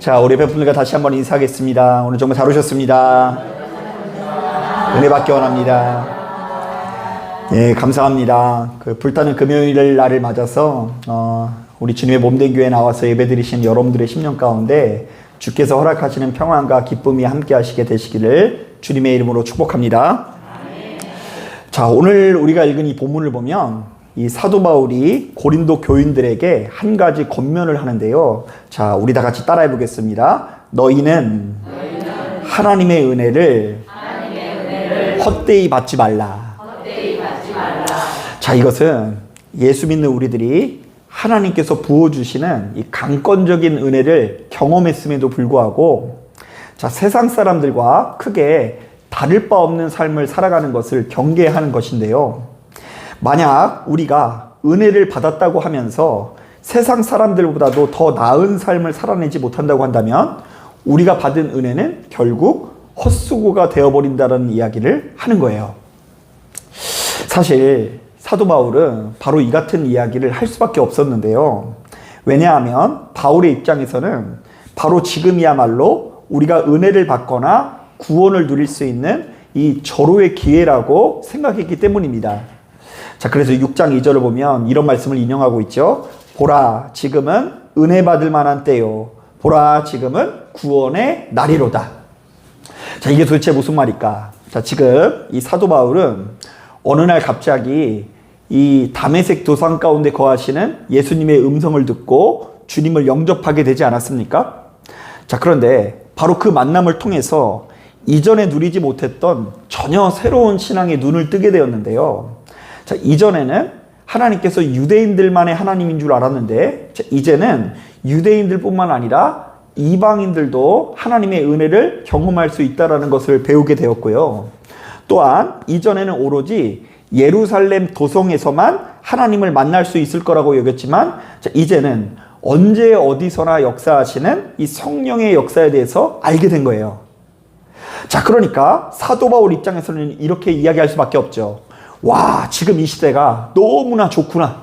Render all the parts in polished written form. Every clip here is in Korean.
자, 우리 베푼들과 다시 한번 인사하겠습니다. 오늘 정말 잘 오셨습니다. 은혜 받기 원합니다. 예, 감사합니다. 불타는 금요일 날을 맞아서 우리 주님의 몸된 교회에 나와서 예배드리신 여러분들의 심령 가운데 주께서 허락하시는 평안과 기쁨이 함께 하시게 되시기를 주님의 이름으로 축복합니다. 자, 오늘 우리가 읽은 이 본문을 보면 이 사도 바울이 고린도 교인들에게 한 가지 권면을 하는데요. 자, 우리 다 같이 따라해 보겠습니다. 너희는 하나님의 은혜를 헛되이 받지 말라. 자, 이것은 예수 믿는 우리들이 하나님께서 부어주시는 이 강권적인 은혜를 경험했음에도 불구하고, 자, 세상 사람들과 크게 다를 바 없는 삶을 살아가는 것을 경계하는 것인데요. 만약 우리가 은혜를 받았다고 하면서 세상 사람들보다도 더 나은 삶을 살아내지 못한다고 한다면 우리가 받은 은혜는 결국 헛수고가 되어버린다는 이야기를 하는 거예요. 사실 사도 바울은 바로 이 같은 이야기를 할 수밖에 없었는데요. 왜냐하면 바울의 입장에서는 바로 지금이야말로 우리가 은혜를 받거나 구원을 누릴 수 있는 이 절호의 기회라고 생각했기 때문입니다. 자, 그래서 6장 2절을 보면 이런 말씀을 인용하고 있죠. 보라, 지금은 은혜 받을 만한 때요. 보라, 지금은 구원의 날이로다. 자, 이게 도대체 무슨 말일까? 자, 지금 이 사도 바울은 어느 날 갑자기 이 다메섹 도상 가운데 거하시는 예수님의 음성을 듣고 주님을 영접하게 되지 않았습니까? 자, 그런데 바로 그 만남을 통해서 이전에 누리지 못했던 전혀 새로운 신앙의 눈을 뜨게 되었는데요. 자, 이전에는 하나님께서 유대인들만의 하나님인 줄 알았는데, 자, 이제는 유대인들뿐만 아니라 이방인들도 하나님의 은혜를 경험할 수 있다는 것을 배우게 되었고요. 또한 이전에는 오로지 예루살렘 도성에서만 하나님을 만날 수 있을 거라고 여겼지만, 자, 이제는 언제 어디서나 역사하시는 이 성령의 역사에 대해서 알게 된 거예요. 자, 그러니까 사도 바울 입장에서는 이렇게 이야기할 수밖에 없죠. 와, 지금 이 시대가 너무나 좋구나.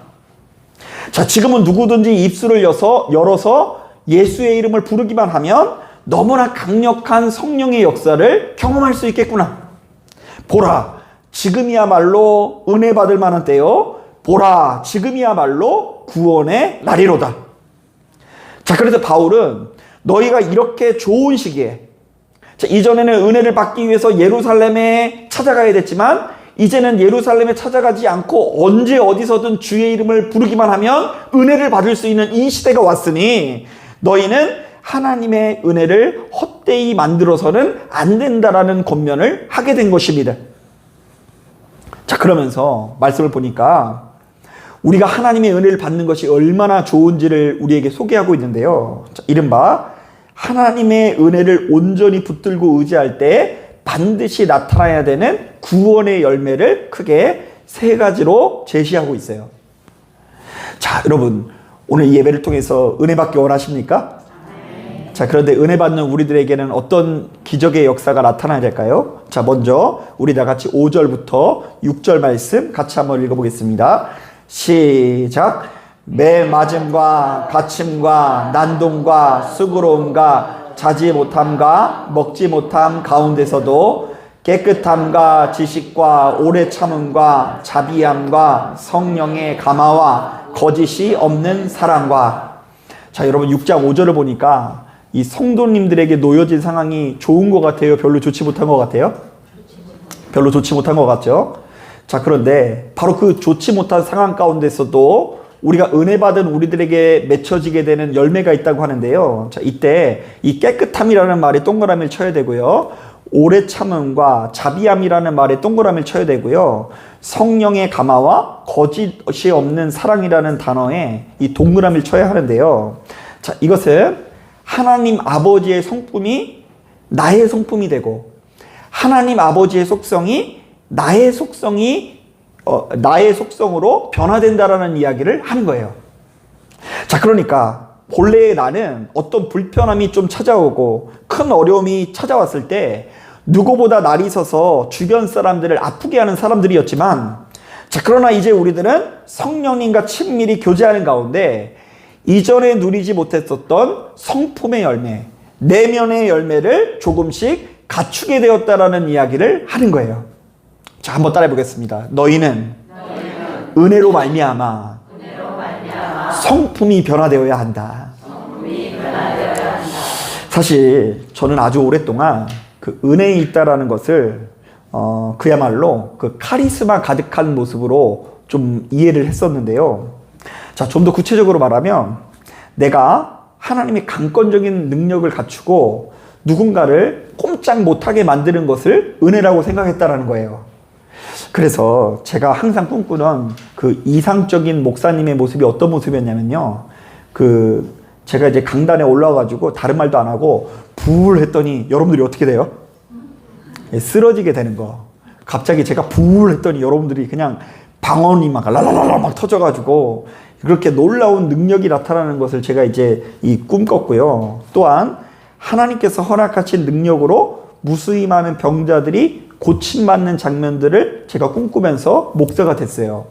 자, 지금은 누구든지 입술을 열어서 예수의 이름을 부르기만 하면 너무나 강력한 성령의 역사를 경험할 수 있겠구나. 보라, 지금이야말로 은혜 받을 만한 때요. 보라, 지금이야말로 구원의 날이로다. 자, 그래서 바울은 너희가 이렇게 좋은 시기에, 자, 이전에는 은혜를 받기 위해서 예루살렘에 찾아가야 됐지만 이제는 예루살렘에 찾아가지 않고 언제 어디서든 주의 이름을 부르기만 하면 은혜를 받을 수 있는 이 시대가 왔으니 너희는 하나님의 은혜를 헛되이 만들어서는 안 된다라는 권면을 하게 된 것입니다. 자, 그러면서 말씀을 보니까 우리가 하나님의 은혜를 받는 것이 얼마나 좋은지를 우리에게 소개하고 있는데요. 자, 이른바 하나님의 은혜를 온전히 붙들고 의지할 때 반드시 나타나야 되는 구원의 열매를 크게 세 가지로 제시하고 있어요. 자, 여러분, 오늘 이 예배를 통해서 은혜 받기 원하십니까? 자, 그런데 은혜 받는 우리들에게는 어떤 기적의 역사가 나타나야 될까요? 자, 먼저 우리 다 같이 5절부터 6절 말씀 같이 한번 읽어보겠습니다. 시작. 매 맞음과 갇힘과 난동과 수고로움과 자지 못함과 먹지 못함 가운데서도 깨끗함과 지식과 오래 참음과 자비함과 성령의 감화와 거짓이 없는 사랑과. 자, 여러분 6장 5절을 보니까 이 성도님들에게 놓여진 상황이 좋은 것 같아요? 별로 좋지 못한 것 같아요? 별로 좋지 못한 것 같죠? 자, 그런데 바로 그 좋지 못한 상황 가운데서도 우리가 은혜 받은 우리들에게 맺혀지게 되는 열매가 있다고 하는데요. 자, 이때 이 깨끗함이라는 말에 동그라미를 쳐야 되고요. 오래 참음과 자비함이라는 말에 동그라미를 쳐야 되고요. 성령의 감화와 거짓이 없는 사랑이라는 단어에 이 동그라미를 쳐야 하는데요. 자, 이것은 하나님 아버지의 성품이 나의 성품이 되고 하나님 아버지의 속성이 나의 속성으로 변화된다라는 이야기를 하는 거예요. 자, 그러니까 본래의 나는 어떤 불편함이 좀 찾아오고 큰 어려움이 찾아왔을 때 누구보다 날이 서서 주변 사람들을 아프게 하는 사람들이었지만, 자, 그러나 이제 우리들은 성령님과 친밀히 교제하는 가운데 이전에 누리지 못했었던 성품의 열매, 내면의 열매를 조금씩 갖추게 되었다라는 이야기를 하는 거예요. 자, 한번 따라해 보겠습니다. 너희는 은혜로 말미암아 성품이 변화되어야 한다. 사실 저는 아주 오랫동안 그 은혜에 있다라는 것을 그야말로 그 카리스마 가득한 모습으로 좀 이해를 했었는데요. 자, 좀 더 구체적으로 말하면 내가 하나님의 강권적인 능력을 갖추고 누군가를 꼼짝 못하게 만드는 것을 은혜라고 생각했다라는 거예요. 그래서 제가 항상 꿈꾸던 그 이상적인 목사님의 모습이 어떤 모습이었냐면요. 제가 이제 강단에 올라와가지고 다른 말도 안 하고 부을 했더니 여러분들이 어떻게 돼요? 쓰러지게 되는 거. 갑자기 제가 부을 했더니 여러분들이 그냥 방언이 막 랄랄랄라 막 터져가지고 그렇게 놀라운 능력이 나타나는 것을 제가 이제 꿈꿨고요. 또한 하나님께서 허락하신 능력으로 무수히 많은 병자들이 고침받는 장면들을 제가 꿈꾸면서 목사가 됐어요.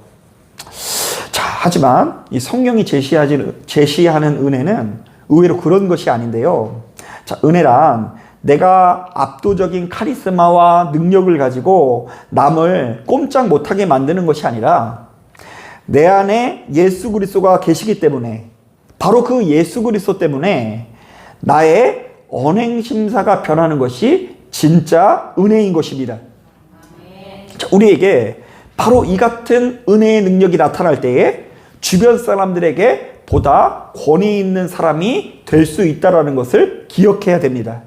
자, 하지만 이 성경이 제시하는 은혜는 의외로 그런 것이 아닌데요. 자, 은혜란 내가 압도적인 카리스마와 능력을 가지고 남을 꼼짝 못하게 만드는 것이 아니라 내 안에 예수 그리스도가 계시기 때문에, 바로 그 예수 그리스도 때문에 나의 언행심사가 변하는 것이 진짜 은혜인 것입니다. 자, 우리에게 바로 이 같은 은혜의 능력이 나타날 때에 주변 사람들에게 보다 권위 있는 사람이 될 수 있다는 것을 기억해야 됩니다.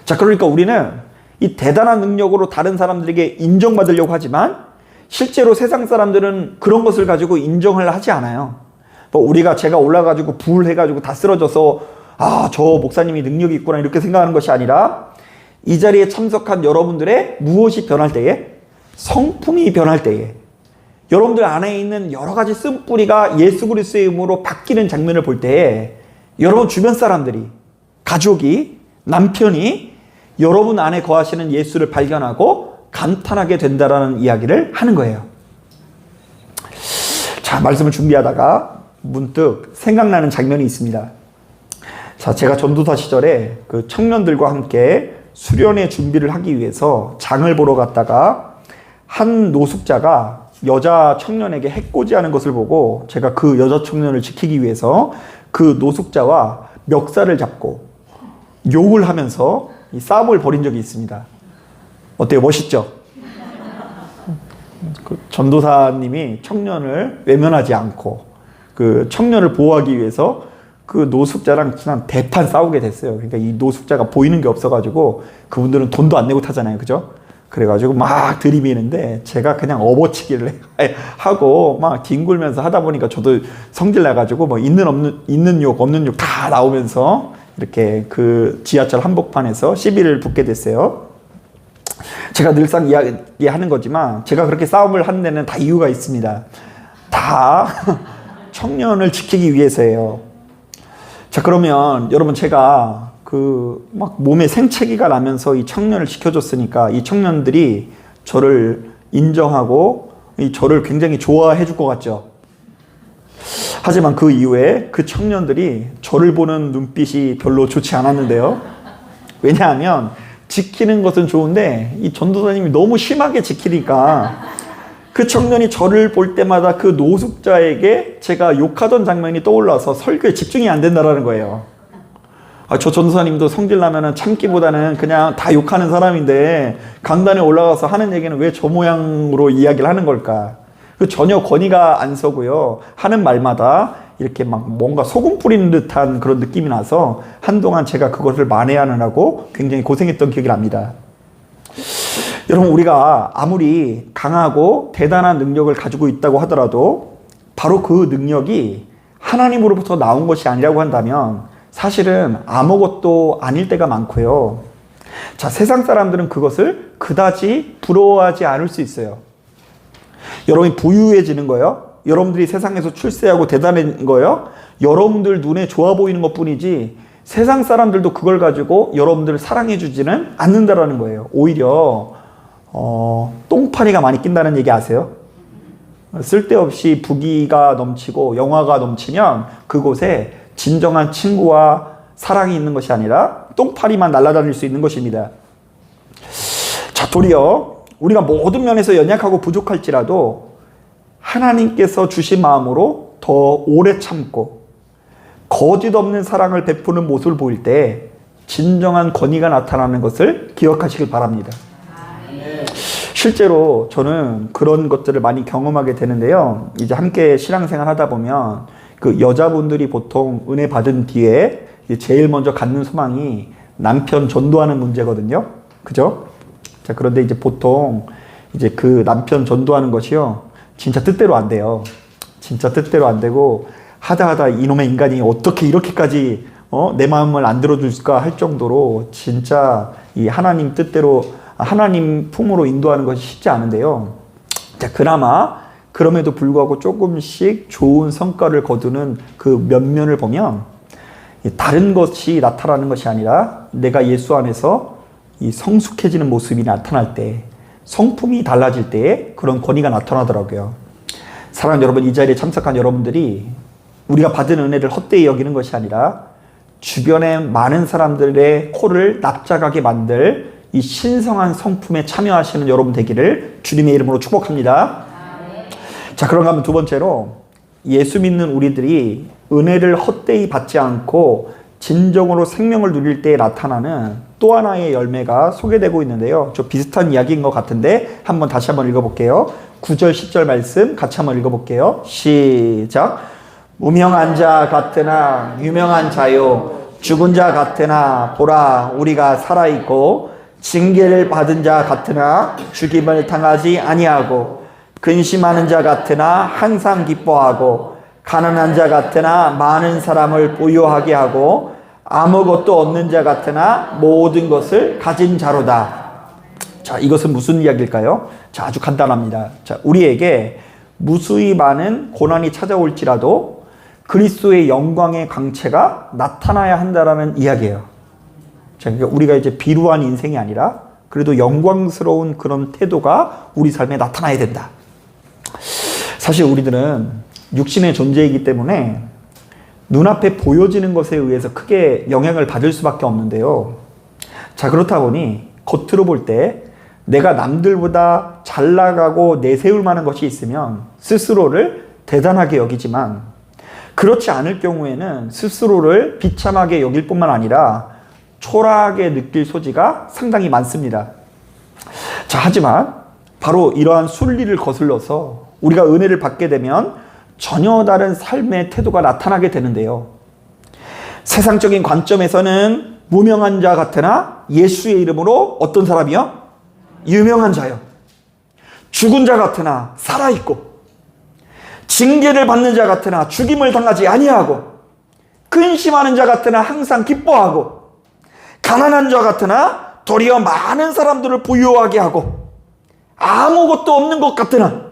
자, 그러니까 우리는 이 대단한 능력으로 다른 사람들에게 인정받으려고 하지만 실제로 세상 사람들은 그런 것을 가지고 인정을 하지 않아요. 제가 올라가지고 부을해가지고 다 쓰러져서 저 목사님이 능력이 있구나 이렇게 생각하는 것이 아니라 이 자리에 참석한 여러분들의 무엇이 변할 때에, 성품이 변할 때에, 여러분들 안에 있는 여러 가지 쓴뿌리가 예수 그리스도의 이름으로 바뀌는 장면을 볼 때에 여러분 주변 사람들이, 가족이, 남편이 여러분 안에 거하시는 예수를 발견하고 감탄하게 된다라는 이야기를 하는 거예요. 자, 말씀을 준비하다가 문득 생각나는 장면이 있습니다. 자, 제가 전도사 시절에 그 청년들과 함께 수련회 준비를 하기 위해서 장을 보러 갔다가 한 노숙자가 여자 청년에게 해코지하는 것을 보고 제가 그 여자 청년을 지키기 위해서 그 노숙자와 멱살을 잡고 욕을 하면서 이 싸움을 벌인 적이 있습니다. 어때요? 멋있죠? 그 전도사님이 청년을 외면하지 않고 그 청년을 보호하기 위해서 그 노숙자랑 그냥 대판 싸우게 됐어요. 그러니까 이 노숙자가 보이는 게 없어가지고 그분들은 돈도 안 내고 타잖아요. 그죠? 그래가지고 막 들이미는데 제가 그냥 업어치기를 하고 막 뒹굴면서 하다 보니까 저도 성질 나가지고 뭐 있는 욕 없는 욕 다 나오면서 이렇게 그 지하철 한복판에서 시비를 붙게 됐어요. 제가 늘상 이야기하는 거지만 제가 그렇게 싸움을 하는 데는 다 이유가 있습니다. 다 청년을 지키기 위해서예요. 자, 그러면 여러분 제가 막 몸에 생채기가 나면서 이 청년을 지켜줬으니까 이 청년들이 저를 인정하고 저를 굉장히 좋아해 줄 것 같죠. 하지만 그 이후에 그 청년들이 저를 보는 눈빛이 별로 좋지 않았는데요. 왜냐하면 지키는 것은 좋은데 이 전도사님이 너무 심하게 지키니까 그 청년이 저를 볼 때마다 그 노숙자에게 제가 욕하던 장면이 떠올라서 설교에 집중이 안 된다라는 거예요. 저 전도사님도 성질 나면은 참기보다는 그냥 다 욕하는 사람인데 강단에 올라가서 하는 얘기는 왜 저 모양으로 이야기를 하는 걸까? 전혀 권위가 안 서고요. 하는 말마다 이렇게 막 뭔가 소금 뿌리는 듯한 그런 느낌이 나서 한동안 제가 그것을 만회하느라고 굉장히 고생했던 기억이 납니다. 여러분, 우리가 아무리 강하고 대단한 능력을 가지고 있다고 하더라도 바로 그 능력이 하나님으로부터 나온 것이 아니라고 한다면 사실은 아무것도 아닐 때가 많고요. 자, 세상 사람들은 그것을 그다지 부러워하지 않을 수 있어요. 여러분이 부유해지는 거요, 여러분들이 세상에서 출세하고 대단한 거요, 여러분들 눈에 좋아 보이는 것 뿐이지 세상 사람들도 그걸 가지고 여러분들을 사랑해 주지는 않는다라는 거예요. 오히려 똥파리가 많이 낀다는 얘기 아세요? 쓸데없이 부귀가 넘치고 영화가 넘치면 그곳에 진정한 친구와 사랑이 있는 것이 아니라 똥파리만 날아다닐 수 있는 것입니다. 자, 도리어 우리가 모든 면에서 연약하고 부족할지라도 하나님께서 주신 마음으로 더 오래 참고 거짓 없는 사랑을 베푸는 모습을 보일 때 진정한 권위가 나타나는 것을 기억하시길 바랍니다. 실제로 저는 그런 것들을 많이 경험하게 되는데요. 이제 함께 신앙생활 하다 보면 그 여자분들이 보통 은혜 받은 뒤에 제일 먼저 갖는 소망이 남편 전도하는 문제거든요. 그죠? 자, 그런데 이제 보통 이제 그 남편 전도하는 것이요. 진짜 뜻대로 안 돼요. 진짜 뜻대로 안 되고 하다 이놈의 인간이 어떻게 이렇게까지 내 마음을 안 들어줄까 할 정도로 진짜 이 하나님 뜻대로 하나님 품으로 인도하는 것이 쉽지 않은데요. 자, 그나마 그럼에도 불구하고 조금씩 좋은 성과를 거두는 그 면면을 보면 다른 것이 나타나는 것이 아니라 내가 예수 안에서 이 성숙해지는 모습이 나타날 때, 성품이 달라질 때에 그런 권위가 나타나더라고요. 사랑하는 여러분, 이 자리에 참석한 여러분들이 우리가 받은 은혜를 헛되이 여기는 것이 아니라 주변의 많은 사람들의 코를 납작하게 만들 이 신성한 성품에 참여하시는 여러분 되기를 주님의 이름으로 축복합니다. 자, 그런가 하면 두 번째로 예수 믿는 우리들이 은혜를 헛되이 받지 않고 진정으로 생명을 누릴 때 나타나는 또 하나의 열매가 소개되고 있는데요. 좀 비슷한 이야기인 것 같은데 다시 한번 읽어볼게요. 9절 10절 말씀 같이 한번 읽어볼게요. 시작. 무명한 자 같으나 유명한 자요, 죽은 자 같으나 보라 우리가 살아있고, 징계를 받은 자 같으나 죽임을 당하지 아니하고, 근심하는 자 같으나 항상 기뻐하고, 가난한 자 같으나 많은 사람을 부유하게 하고, 아무것도 없는 자 같으나 모든 것을 가진 자로다. 자, 이것은 무슨 이야기일까요? 자, 아주 간단합니다. 자, 우리에게 무수히 많은 고난이 찾아올지라도 그리스도의 영광의 광채가 나타나야 한다라는 이야기예요. 자, 그러니까 우리가 이제 비루한 인생이 아니라 그래도 영광스러운 그런 태도가 우리 삶에 나타나야 된다. 사실 우리들은 육신의 존재이기 때문에 눈앞에 보여지는 것에 의해서 크게 영향을 받을 수밖에 없는데요. 자, 그렇다 보니 겉으로 볼 때 내가 남들보다 잘 나가고 내세울 만한 것이 있으면 스스로를 대단하게 여기지만, 그렇지 않을 경우에는 스스로를 비참하게 여길 뿐만 아니라 초라하게 느낄 소지가 상당히 많습니다. 자, 하지만 바로 이러한 순리를 거슬러서 우리가 은혜를 받게 되면 전혀 다른 삶의 태도가 나타나게 되는데요. 세상적인 관점에서는 무명한 자 같으나 예수의 이름으로 어떤 사람이요? 유명한 자요. 죽은 자 같으나 살아있고, 징계를 받는 자 같으나 죽임을 당하지 아니하고, 근심하는 자 같으나 항상 기뻐하고, 가난한 자 같으나 도리어 많은 사람들을 부유하게 하고, 아무것도 없는 것 같으나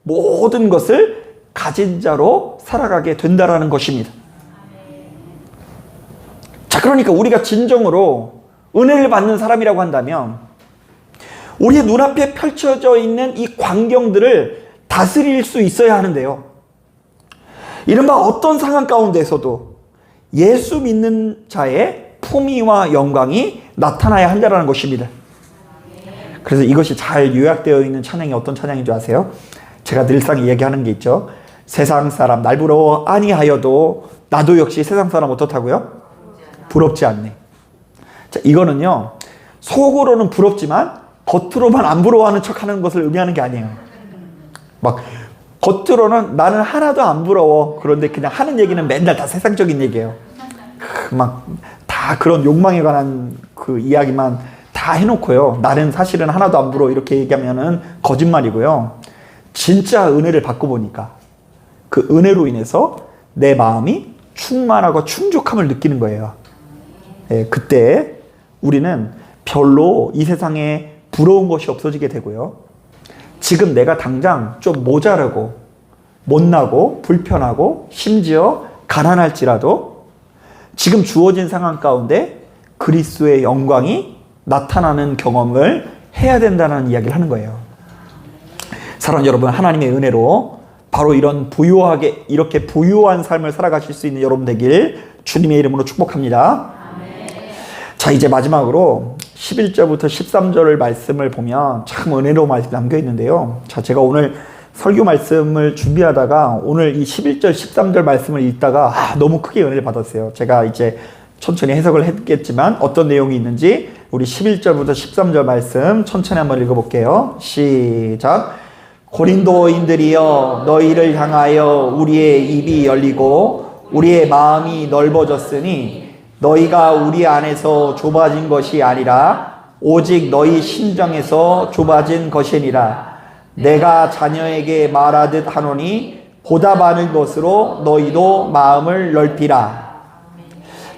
모든 것을 가진 자로 살아가게 된다라는 것입니다. 자, 그러니까 우리가 진정으로 은혜를 받는 사람이라고 한다면 우리의 눈앞에 펼쳐져 있는 이 광경들을 다스릴 수 있어야 하는데요. 이른바 어떤 상황 가운데서도 예수 믿는 자의 품위와 영광이 나타나야 한다는 것입니다. 그래서 이것이 잘 요약되어 있는 찬양이 어떤 찬양인 줄 아세요? 제가 늘상 얘기하는 게 있죠. 세상 사람 날 부러워 아니하여도 나도 역시 세상 사람 어떻다고요? 부럽지 않네. 자, 이거는요, 속으로는 부럽지만 겉으로만 안 부러워하는 척하는 것을 의미하는 게 아니에요. 막 겉으로는 나는 하나도 안 부러워. 그런데 그냥 하는 얘기는 맨날 다 세상적인 얘기예요. 막 다 그런 욕망에 관한 그 이야기만 다 해놓고요. 나는 사실은 하나도 안 부러워. 이렇게 얘기하면은 거짓말이고요. 진짜 은혜를 받고 보니까 그 은혜로 인해서 내 마음이 충만하고 충족함을 느끼는 거예요. 예, 그때 우리는 별로 이 세상에 부러운 것이 없어지게 되고요. 지금 내가 당장 좀 모자르고 못나고 불편하고 심지어 가난할지라도 지금 주어진 상황 가운데 그리스도의 영광이 나타나는 경험을 해야 된다는 이야기를 하는 거예요. 사랑하는 여러분, 하나님의 은혜로 바로 이런 부유하게 이렇게 부유한 삶을 살아가실 수 있는 여러분 되길 주님의 이름으로 축복합니다. 자, 이제 마지막으로 11절부터 13절 말씀을 보면 참 은혜로운 말씀이 남겨 있는데요. 자, 제가 오늘 설교 말씀을 준비하다가 오늘 이 11절, 13절 말씀을 읽다가 너무 크게 은혜를 받았어요. 제가 이제 천천히 해석을 했겠지만 어떤 내용이 있는지 우리 11절부터 13절 말씀 천천히 한번 읽어볼게요. 시작. 고린도인들이여, 너희를 향하여 우리의 입이 열리고 우리의 마음이 넓어졌으니 너희가 우리 안에서 좁아진 것이 아니라 오직 너희 심정에서 좁아진 것이니라. 내가 자녀에게 말하듯 하노니 보다 많은 것으로 너희도 마음을 넓히라.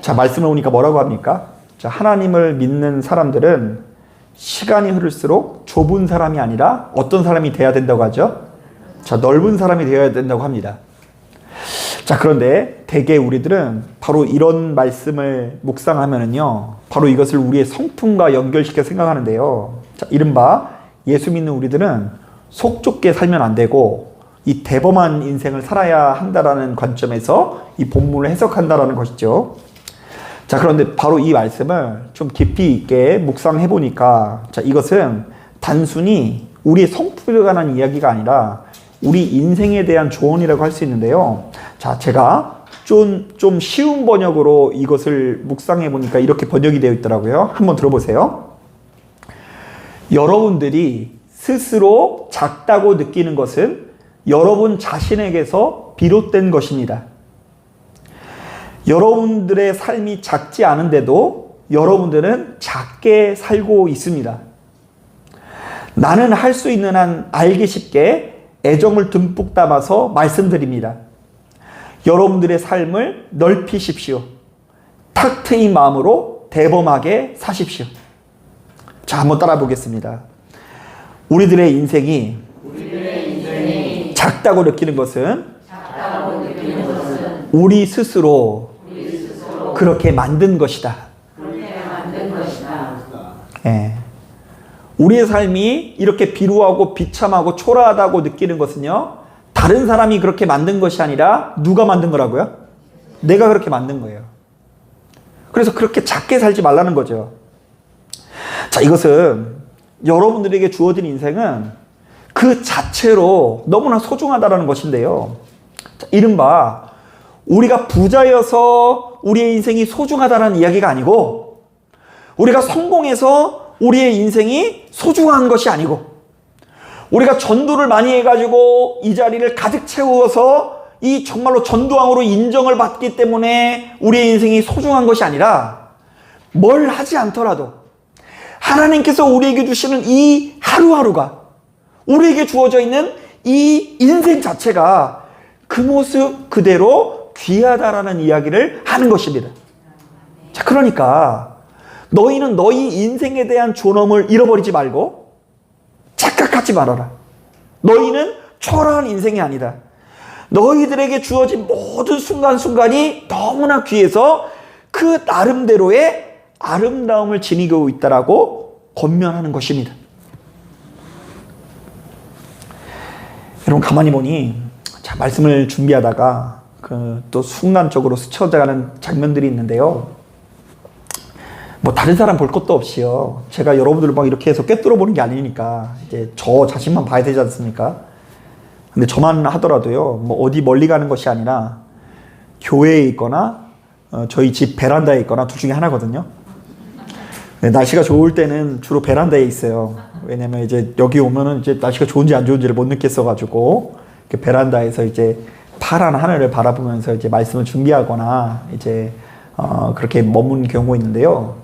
자, 말씀을 보니까 뭐라고 합니까? 자, 하나님을 믿는 사람들은 시간이 흐를수록 좁은 사람이 아니라 어떤 사람이 돼야 된다고 하죠? 자, 넓은 사람이 되어야 된다고 합니다. 자, 그런데 대개 우리들은 바로 이런 말씀을 묵상하면은요, 바로 이것을 우리의 성품과 연결시켜 생각하는데요. 자, 이른바 예수 믿는 우리들은 속 좁게 살면 안 되고 이 대범한 인생을 살아야 한다라는 관점에서 이 본문을 해석한다라는 것이죠. 자, 그런데 바로 이 말씀을 좀 깊이 있게 묵상해 보니까, 자, 이것은 단순히 우리의 성품에 관한 이야기가 아니라 우리 인생에 대한 조언이라고 할 수 있는데요. 자, 제가 좀 쉬운 번역으로 이것을 묵상해 보니까 이렇게 번역이 되어 있더라고요. 한번 들어보세요. 여러분들이 스스로 작다고 느끼는 것은 여러분 자신에게서 비롯된 것입니다. 여러분들의 삶이 작지 않은데도 여러분들은 작게 살고 있습니다. 나는 할 수 있는 한 알기 쉽게 애정을 듬뿍 담아서 말씀드립니다. 여러분들의 삶을 넓히십시오. 탁 트인 마음으로 대범하게 사십시오. 자, 한번 따라 보겠습니다. 우리들의 인생이 작다고 느끼는 것은 우리 스스로 그렇게 만든 것이다. 예. 우리의 삶이 이렇게 비루하고 비참하고 초라하다고 느끼는 것은요, 다른 사람이 그렇게 만든 것이 아니라 누가 만든 거라고요? 내가 그렇게 만든 거예요. 그래서 그렇게 작게 살지 말라는 거죠. 자, 이것은 여러분들에게 주어진 인생은 그 자체로 너무나 소중하다는 것인데요. 자, 이른바 우리가 부자여서 우리의 인생이 소중하다는 이야기가 아니고, 우리가 성공해서 우리의 인생이 소중한 것이 아니고, 우리가 전도를 많이 해가지고 이 자리를 가득 채워서 이 정말로 전도왕으로 인정을 받기 때문에 우리의 인생이 소중한 것이 아니라, 뭘 하지 않더라도 하나님께서 우리에게 주시는 이 하루하루가, 우리에게 주어져 있는 이 인생 자체가 그 모습 그대로 귀하다라는 이야기를 하는 것입니다. 자, 그러니까 너희는 너희 인생에 대한 존엄을 잃어버리지 말고 착각하지 말아라. 너희는 초라한 인생이 아니다. 너희들에게 주어진 모든 순간순간이 너무나 귀해서 그 나름대로의 아름다움을 지니고 있다라고 권면하는 것입니다. 여러분, 가만히 보니, 자, 말씀을 준비하다가 또 순간적으로 스쳐가는 장면들이 있는데요. 뭐 다른 사람 볼 것도 없이요, 제가 여러분들을 막 이렇게 해서 꿰뚫어 보는 게 아니니까 이제 저 자신만 봐야 되지 않습니까? 근데 저만 하더라도요, 뭐 어디 멀리 가는 것이 아니라 교회에 있거나 저희 집 베란다에 있거나 둘 중에 하나거든요. 날씨가 좋을 때는 주로 베란다에 있어요. 왜냐면 이제 여기 오면은 이제 날씨가 좋은지 안 좋은지를 못 느꼈어가지고 베란다에서 이제 파란 하늘을 바라보면서 이제 말씀을 준비하거나 이제 그렇게 머문 경우가 있는데요.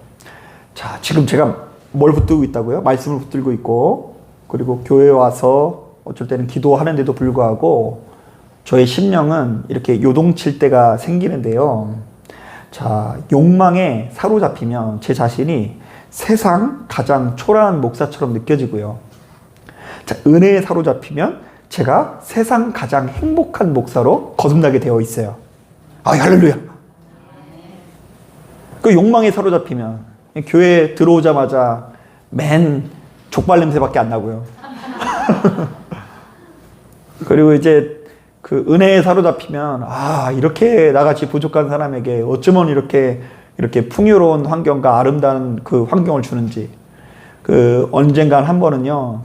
자, 지금 제가 뭘 붙들고 있다고요? 말씀을 붙들고 있고, 그리고 교회에 와서 어쩔 때는 기도하는데도 불구하고 저의 심령은 이렇게 요동칠 때가 생기는데요. 자, 욕망에 사로잡히면 제 자신이 세상 가장 초라한 목사처럼 느껴지고요. 자, 은혜에 사로잡히면 제가 세상 가장 행복한 목사로 거듭나게 되어 있어요. 아, 할렐루야. 그 욕망에 사로잡히면 교회에 들어오자마자 맨 족발 냄새밖에 안 나고요. 그리고 이제 그 은혜에 사로잡히면 이렇게 나같이 부족한 사람에게 어쩌면 이렇게 풍요로운 환경과 아름다운 그 환경을 주는지. 그 언젠간 한 번은요,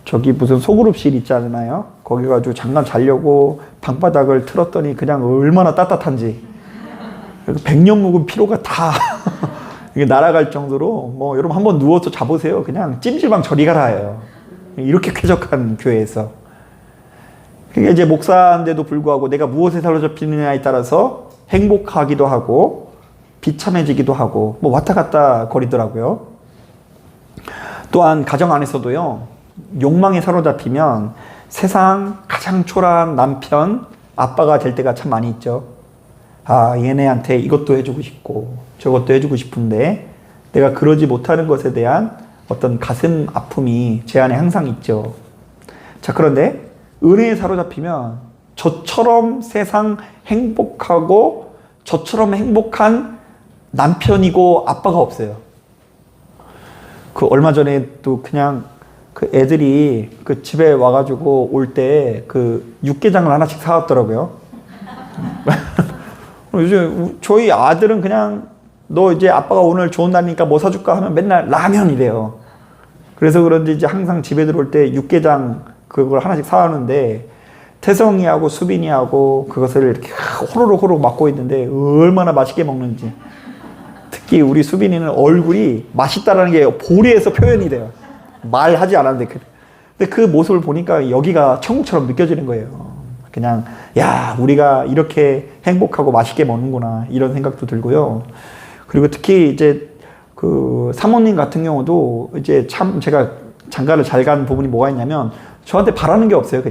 저기 무슨 소그룹실 있잖아요. 거기 가지고 잠깐 자려고 방바닥을 틀었더니 그냥 얼마나 따뜻한지. 백년 묵은 피로가 다 이게 날아갈 정도로, 뭐 여러분 한번 누워서 자보세요. 그냥 찜질방 저리 가라예요. 이렇게 쾌적한 교회에서. 그게 이제 목사인데도 불구하고 내가 무엇에 사로잡히느냐에 따라서 행복하기도 하고 비참해지기도 하고 뭐 왔다 갔다 거리더라고요. 또한 가정 안에서도요, 욕망에 사로잡히면 세상 가장 초라한 남편, 아빠가 될 때가 참 많이 있죠. 얘네한테 이것도 해주고 싶고 저것도 해주고 싶은데 내가 그러지 못하는 것에 대한 어떤 가슴 아픔이 제 안에 항상 있죠. 자, 그런데 은혜에 사로잡히면 저처럼 세상 행복하고 저처럼 행복한 남편이고 아빠가 없어요. 그 얼마 전에 또 그냥 그 애들이 그 집에 와가지고 올 때 그 육개장을 하나씩 사왔더라고요. 요즘 저희 아들은 그냥 너 이제 아빠가 오늘 좋은 날이니까 뭐 사줄까 하면 맨날 라면이래요. 그래서 그런지 이제 항상 집에 들어올 때 육개장 그걸 하나씩 사왔는데 태성이하고 수빈이하고 그것을 이렇게 호로록 먹고 있는데 얼마나 맛있게 먹는지. 특히 우리 수빈이는 얼굴이 맛있다라는 게 보리에서 표현이 돼요. 말하지 않았는데. 근데 그 모습을 보니까 여기가 천국처럼 느껴지는 거예요. 그냥 우리가 이렇게 행복하고 맛있게 먹는구나 이런 생각도 들고요. 그리고 특히 이제 그 사모님 같은 경우도 이제 참 제가 장가를 잘 간 부분이 뭐가 있냐면 저한테 바라는 게 없어요.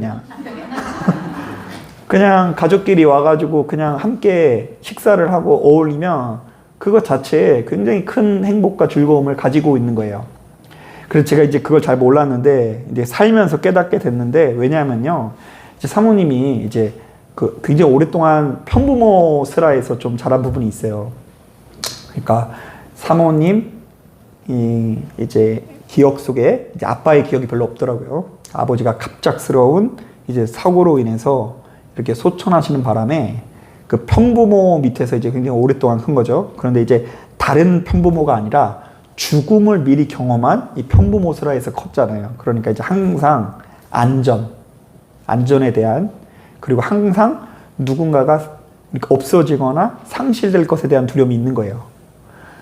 그냥 가족끼리 와가지고 그냥 함께 식사를 하고 어울리면 그것 자체에 굉장히 큰 행복과 즐거움을 가지고 있는 거예요. 그래서 제가 이제 그걸 잘 몰랐는데 이제 살면서 깨닫게 됐는데, 왜냐하면요, 이제 사모님이 이제 그 굉장히 오랫동안 편부모 슬하에서 좀 자란 부분이 있어요. 그러니까 사모님 이제 기억 속에 이제 아빠의 기억이 별로 없더라고요. 아버지가 갑작스러운 이제 사고로 인해서 이렇게 소천하시는 바람에 그 편부모 밑에서 이제 굉장히 오랫동안 큰 거죠. 그런데 이제 다른 편부모가 아니라 죽음을 미리 경험한 이 편부모 슬하에서 컸잖아요. 그러니까 이제 항상 안전에 대한, 그리고 항상 누군가가 없어지거나 상실될 것에 대한 두려움이 있는 거예요.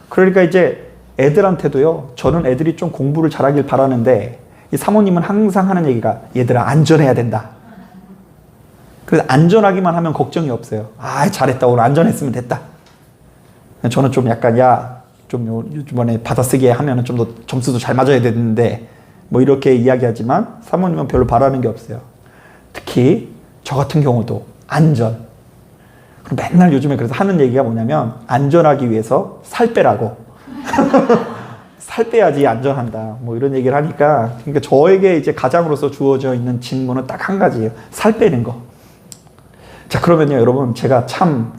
그러니까 이제 애들한테도요, 저는 애들이 좀 공부를 잘하길 바라는데 이 사모님은 항상 하는 얘기가 얘들아 안전해야 된다. 그래서 안전하기만 하면 걱정이 없어요. 잘했다, 오늘 안전했으면 됐다. 저는 좀 약간 좀 이번에 받아쓰기 하면은 좀 더 점수도 잘 맞아야 되는데 뭐 이렇게 이야기하지만 사모님은 별로 바라는 게 없어요. 특히 저 같은 경우도 안전. 맨날 요즘에 그래서 하는 얘기가 뭐냐면 안전하기 위해서 살 빼라고. 살 빼야지 안전한다. 뭐 이런 얘기를 하니까, 그러니까 저에게 이제 가장으로서 주어져 있는 직무는 딱 한 가지예요. 살 빼는 거. 자, 그러면요, 여러분, 제가 참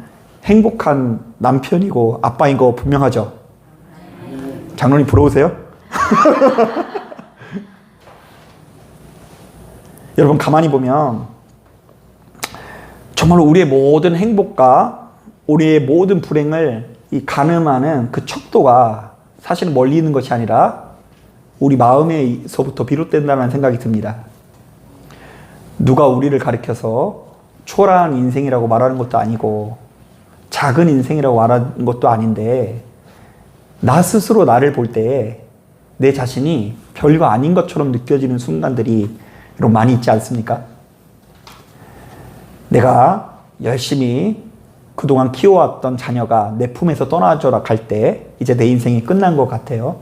행복한 남편이고 아빠인 거 분명하죠? 장로님 부러우세요? 여러분, 가만히 보면 정말로 우리의 모든 행복과 우리의 모든 불행을 이 가늠하는 그 척도가 사실은 멀리 있는 것이 아니라 우리 마음에서부터 비롯된다는 생각이 듭니다. 누가 우리를 가리켜서 초라한 인생이라고 말하는 것도 아니고 작은 인생이라고 말하는 것도 아닌데, 나 스스로 나를 볼 때 내 자신이 별거 아닌 것처럼 느껴지는 순간들이 여러분 많이 있지 않습니까? 내가 열심히 그동안 키워왔던 자녀가 내 품에서 떠나져라 갈 때 이제 내 인생이 끝난 것 같아요.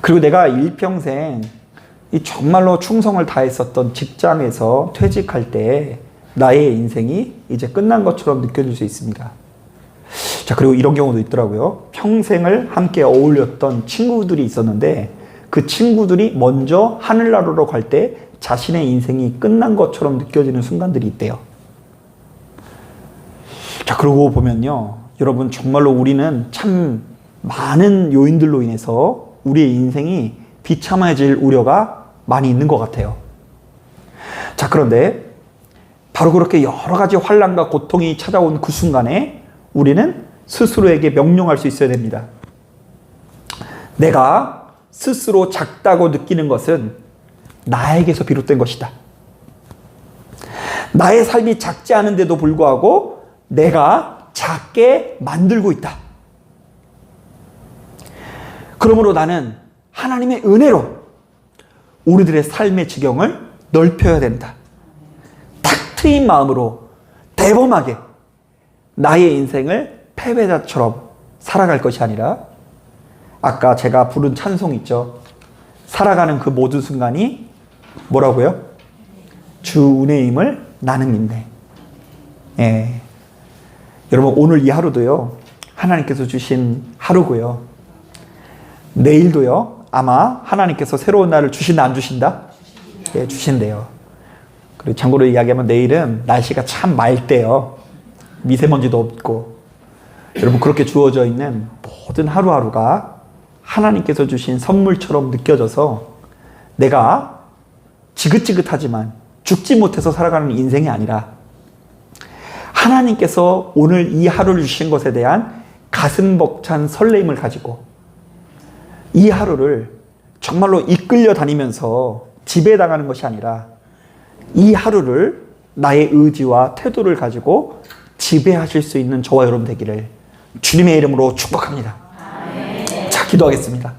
그리고 내가 일평생 이 정말로 충성을 다했었던 직장에서 퇴직할 때 나의 인생이 이제 끝난 것처럼 느껴질 수 있습니다. 자, 그리고 이런 경우도 있더라고요. 평생을 함께 어울렸던 친구들이 있었는데 그 친구들이 먼저 하늘나라로 갈 때 자신의 인생이 끝난 것처럼 느껴지는 순간들이 있대요. 자, 그러고 보면요, 여러분, 정말로 우리는 참 많은 요인들로 인해서 우리의 인생이 비참해질 우려가 많이 있는 것 같아요. 자, 그런데 바로 그렇게 여러 가지 환난과 고통이 찾아온 그 순간에 우리는 스스로에게 명령할 수 있어야 됩니다. 내가 스스로 작다고 느끼는 것은 나에게서 비롯된 것이다. 나의 삶이 작지 않은데도 불구하고 내가 작게 만들고 있다. 그러므로 나는 하나님의 은혜로 우리들의 삶의 지경을 넓혀야 된다. 탁 트인 마음으로 대범하게 나의 인생을 패배자처럼 살아갈 것이 아니라 아까 제가 부른 찬송 있죠. 살아가는 그 모든 순간이 뭐라고요? 주 은혜임을 나는 믿네. 예. 여러분 오늘 이 하루도요. 하나님께서 주신 하루고요. 내일도요. 아마 하나님께서 새로운 날을 주신다 안 주신다? 예, 주신대요. 그리고 참고로 이야기하면 내일은 날씨가 참 맑대요. 미세먼지도 없고. 여러분 그렇게 주어져 있는 모든 하루하루가 하나님께서 주신 선물처럼 느껴져서 내가 지긋지긋하지만 죽지 못해서 살아가는 인생이 아니라 하나님께서 오늘 이 하루를 주신 것에 대한 가슴 벅찬 설레임을 가지고 이 하루를 정말로 이끌려 다니면서 지배당하는 것이 아니라 이 하루를 나의 의지와 태도를 가지고 지배하실 수 있는 저와 여러분 되기를 주님의 이름으로 축복합니다. 자, 기도하겠습니다.